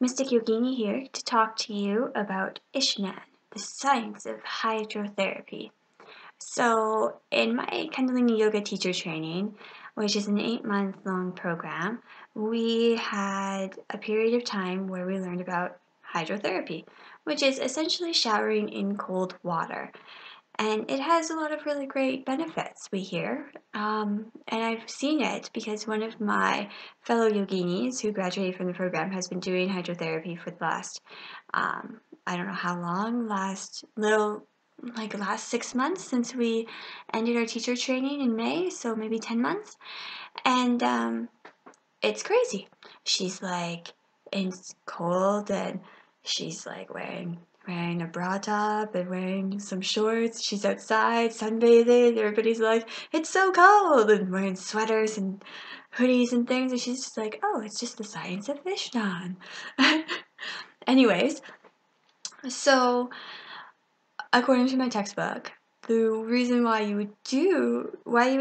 Mystic Yogini here to talk to you about Ishnaan, the Science of Hydrotherapy. So, in my Kundalini Yoga teacher training, which is an 8-month-long program, we had a period of time where we learned about hydrotherapy, which is essentially showering in cold water. And it has a lot of really great benefits, we hear. And I've seen it because one of my fellow yoginis who graduated from the program has been doing hydrotherapy for the last, I don't know how long, last 6 months since we ended our teacher training in May, so maybe 10 months. And it's crazy. She's like, it's cold and she's like wearing a bra top and wearing some shorts. She's outside sunbathing. Everybody's like, it's so cold, and wearing sweaters and hoodies and things. And she's just like, oh, it's just the science of Ishnaan. Anyways, so according to my textbook, the reason why you would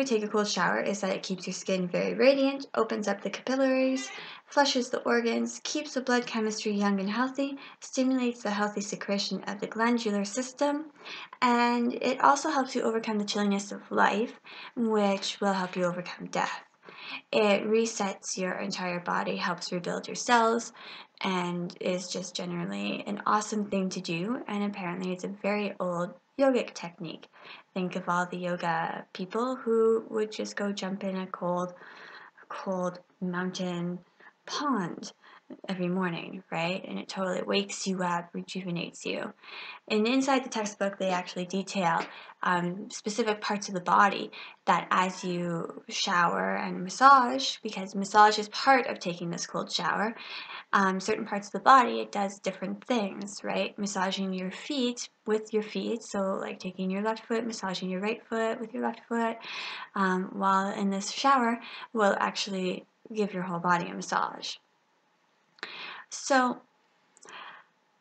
take a cold shower is that it keeps your skin very radiant, opens up the capillaries, flushes the organs, keeps the blood chemistry young and healthy, stimulates the healthy secretion of the glandular system, and it also helps you overcome the chilliness of life, which will help you overcome death. It resets your entire body, helps rebuild your cells, and is just generally an awesome thing to do. And apparently it's a very old yogic technique. Think of all the yoga people who would just go jump in a cold mountain pond every morning, right? And it totally wakes you up, rejuvenates you. And inside the textbook, they actually detail specific parts of the body that as you shower and massage, because massage is part of taking this cold shower, certain parts of the body, it does different things, right? Massaging your feet with your feet, so like taking your left foot, massaging your right foot with your left foot, while in this shower will actually give your whole body a massage. So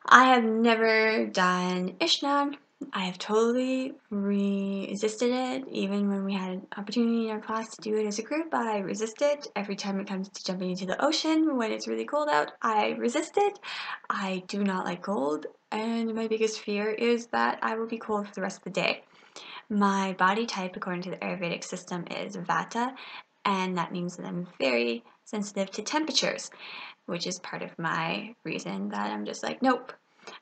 I have never done Ishnaan. I have totally resisted it. Even when we had an opportunity in our class to do it as a group, I resist it. Every time it comes to jumping into the ocean when it's really cold out, I resist it. I do not like cold, and my biggest fear is that I will be cold for the rest of the day. My body type, according to the Ayurvedic system, is Vata, and that means that I'm very sensitive to temperatures, which is part of my reason that I'm just like, nope,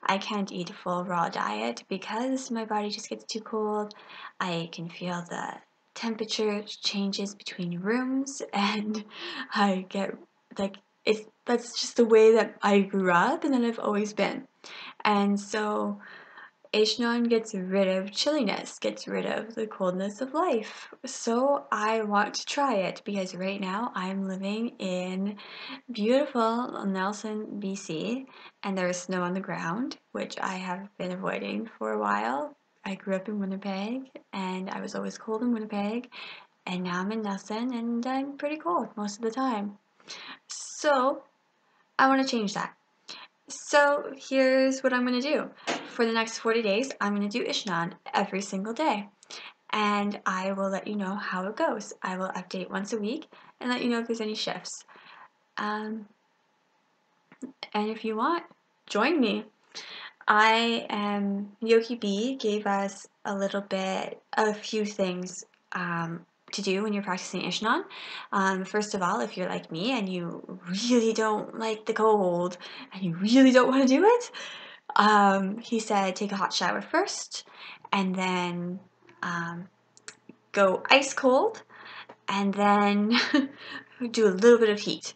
I can't eat a full raw diet because my body just gets too cold. I can feel the temperature changes between rooms, and I get like, that's just the way that I grew up and that I've always been. And so Ishnaan gets rid of chilliness, gets rid of the coldness of life. So I want to try it because right now I'm living in beautiful Nelson, BC, and there is snow on the ground, which I have been avoiding for a while. I grew up in Winnipeg, and I was always cold in Winnipeg, and now I'm in Nelson, and I'm pretty cold most of the time. So I want to change that. So here's what I'm going to do. For the next 40 days, I'm going to do Ishnaan every single day. And I will let you know how it goes. I will update once a week and let you know if there's any shifts. And if you want, join me. Yogi B gave us a few things to do when you're practicing Ishnaan. First of all, if you're like me and you really don't like the cold and you really don't want to do it, he said take a hot shower first and then go ice cold and then do a little bit of heat.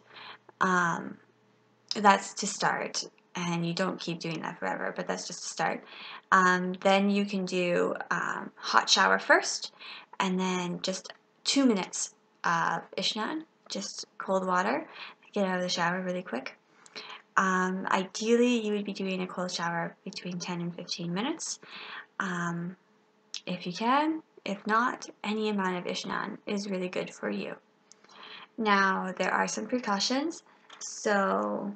That's to start, and you don't keep doing that forever, but that's just to start. Then you can do hot shower first, and then just 2 minutes of Ishnaan, just cold water. Get out of the shower really quick. Ideally, you would be doing a cold shower between 10 and 15 minutes, if you can. If not, any amount of Ishnaan is really good for you. Now, there are some precautions. So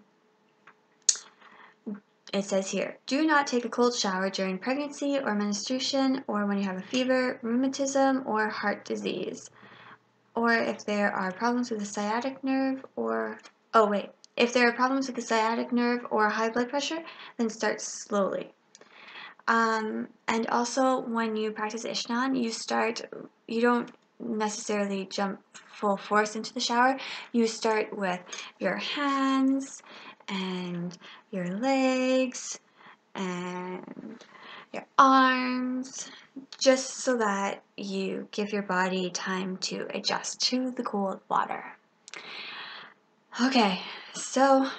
it says here, do not take a cold shower during pregnancy or menstruation or when you have a fever, rheumatism, or heart disease. Or if there are problems with the sciatic nerve or, oh wait, If there are problems with the sciatic nerve or high blood pressure, then start slowly. And also, when you practice Ishnaan, you don't necessarily jump full force into the shower. You start with your hands and your legs and your arms, just so that you give your body time to adjust to the cold water. Okay, so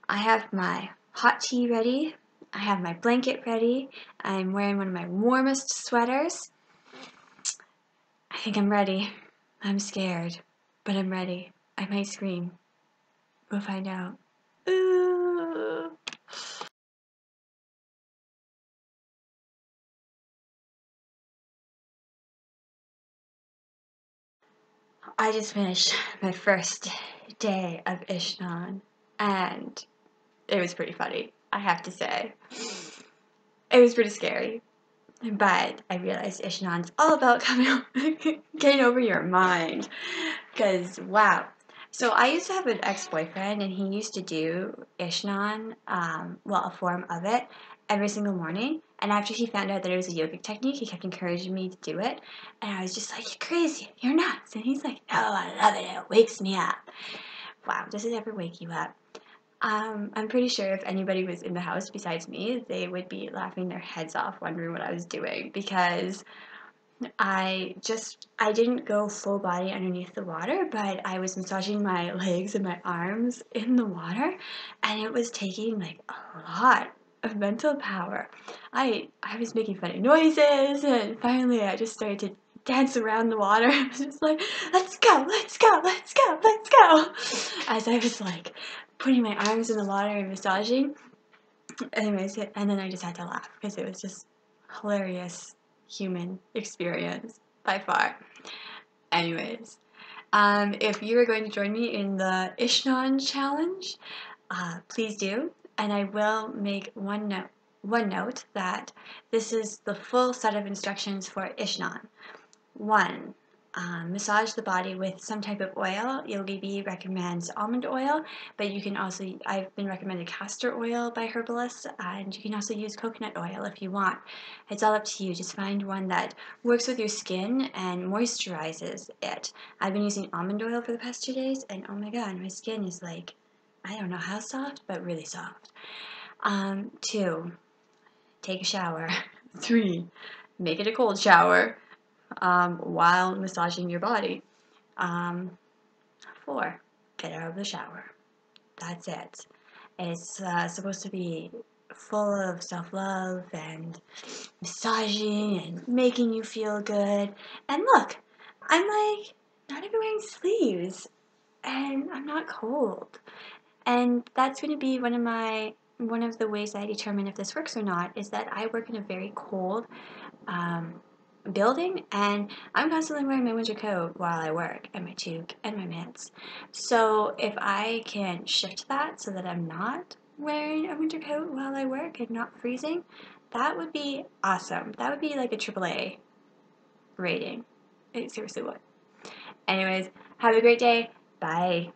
I have my hot tea ready. I have my blanket ready. I'm wearing one of my warmest sweaters. I think I'm ready. I'm scared, but I'm ready. I might scream. We'll find out. Ooh. I just finished my first day of Ishnaan, and it was pretty funny, I have to say. It was pretty scary. But I realized Ishnaan's all about getting over your mind. Because, wow. So I used to have an ex-boyfriend, and he used to do Ishnaan, a form of it, every single morning. And after he found out that it was a yogic technique, he kept encouraging me to do it. And I was just like, you're crazy, you're nuts. And he's like, no, I love it, it wakes me up. Wow, does it ever wake you up? I'm pretty sure if anybody was in the house besides me, they would be laughing their heads off wondering what I was doing, because I didn't go full body underneath the water, but I was massaging my legs and my arms in the water, and it was taking like a lot of mental power. I was making funny noises, and finally I just started to dance around the water. I was just like, let's go, let's go, let's go, let's go, as I was like putting my arms in the water and massaging. Anyways, and then I just had to laugh because it was just hilarious human experience by far. Anyways, if you are going to join me in the Ishnaan challenge, please do. And I will make one note that this is the full set of instructions for Ishnaan. 1. Massage the body with some type of oil. Yogi Bee recommends almond oil, but you can also, I've been recommended castor oil by herbalists, and you can also use coconut oil if you want. It's all up to you. Just find one that works with your skin and moisturizes it. I've been using almond oil for the past 2 days, and oh my god, my skin is like, I don't know how soft, but really soft. 2. Take a shower. 3. Make it a cold shower. While massaging your body. 4, get out of the shower. That's it. It's supposed to be full of self-love and massaging and making you feel good. And look, I'm like not even wearing sleeves, and I'm not cold. And that's going to be one of the ways I determine if this works or not, is that I work in a very cold building, and I'm constantly wearing my winter coat while I work, and my toque and my mitts. So if I can shift that so that I'm not wearing a winter coat while I work and not freezing, that would be awesome. That would be like a AAA rating. It seriously would. Anyways, have a great day. Bye.